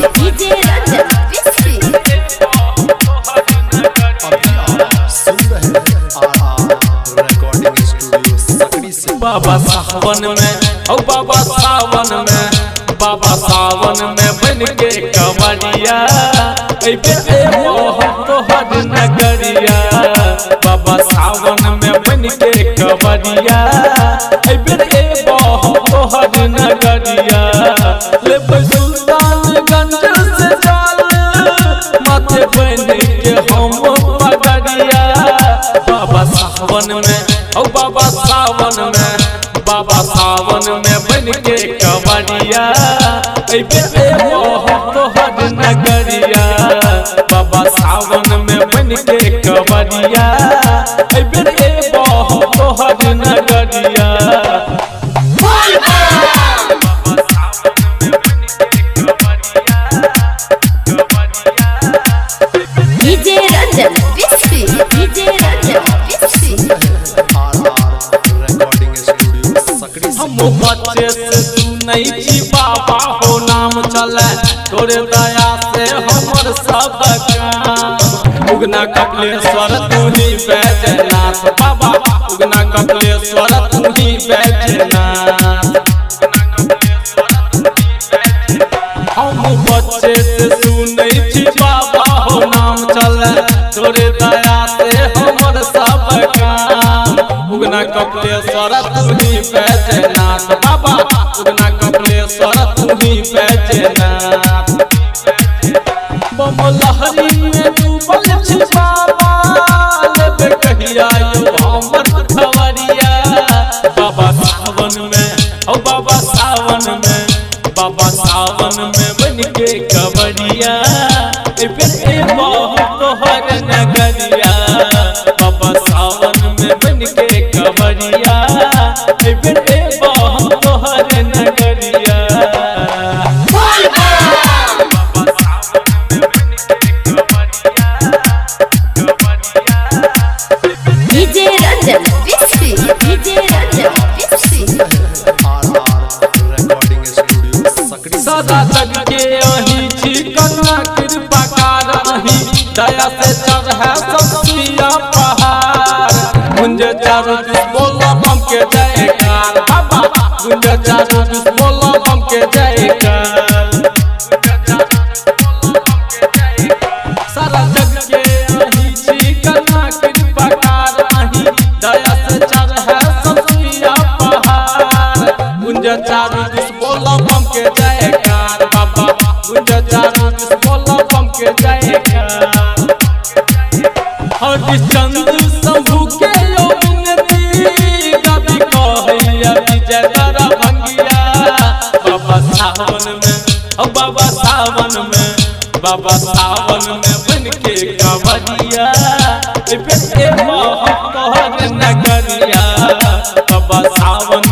DJ Ranjan busy बाबा सावन में ओ बाबा सावन में बाबा सावन में बन के कवरिया तोहर नगरिया बाबा सावन में बन के कवरिया तोहर नगरिया ले सुल्तानगंज से जाल माथे बन के हम पगड़िया बाबा सावन में ओ बाबा सावन में बन के कवरिया तोहर नगरिया बाबा सावन में बन के कवरिया तोहर नगरिया DJ Ranjan busy DJ Ranjan busy हम बच्चे से सुनै छी बाबा हो नाम चले तोरे दया से हमर सब काम उगना कपिलेश्वर तू ही बैजनाथ बाबा उगना कपिलेश्वर तू ही बैजनाथ हम बच्चे से सुनै छी बाबा हो नाम चले तोरे दया से हमर सब काम उगना कपिलेश्वर तू ही बैजनाथ बाबा उगना कपिलेश्वर तू ही बैजनाथ बम लहरी में डूबल छी बाबा लेबे कहिया यो हमर खबरिया बाबा सावन में ओ बाबा सावन में बन के कवरिया तोहर नगरिया बाबा सावन में बन के कवरिया तोहर नगरिया DJ Ranjan busy DJ Ranjan busy सदा जग के अही छी कन्या कृपा कारही दया से चढ़े सबसिया पहाड़ गुंज चारू दिस बोला बम के जयकार बाबा गुंज चारू दिस बोला बम के जयकार सारा जग के अही छी कन्या कृपा कारही दया से चढ़े सबसिया पहाड़ गुंज चारू दिस बोला बम के जयकार बाबा गुंज चारू दिस बोला बम के जयकार हरिश्चंद्र शंभु के यो विनती कवि कहैया विजय तारा भंगिया बाबा सावन में ओ बाबा सावन में बन के कवरिया तोहर नगरिया बाबा सावन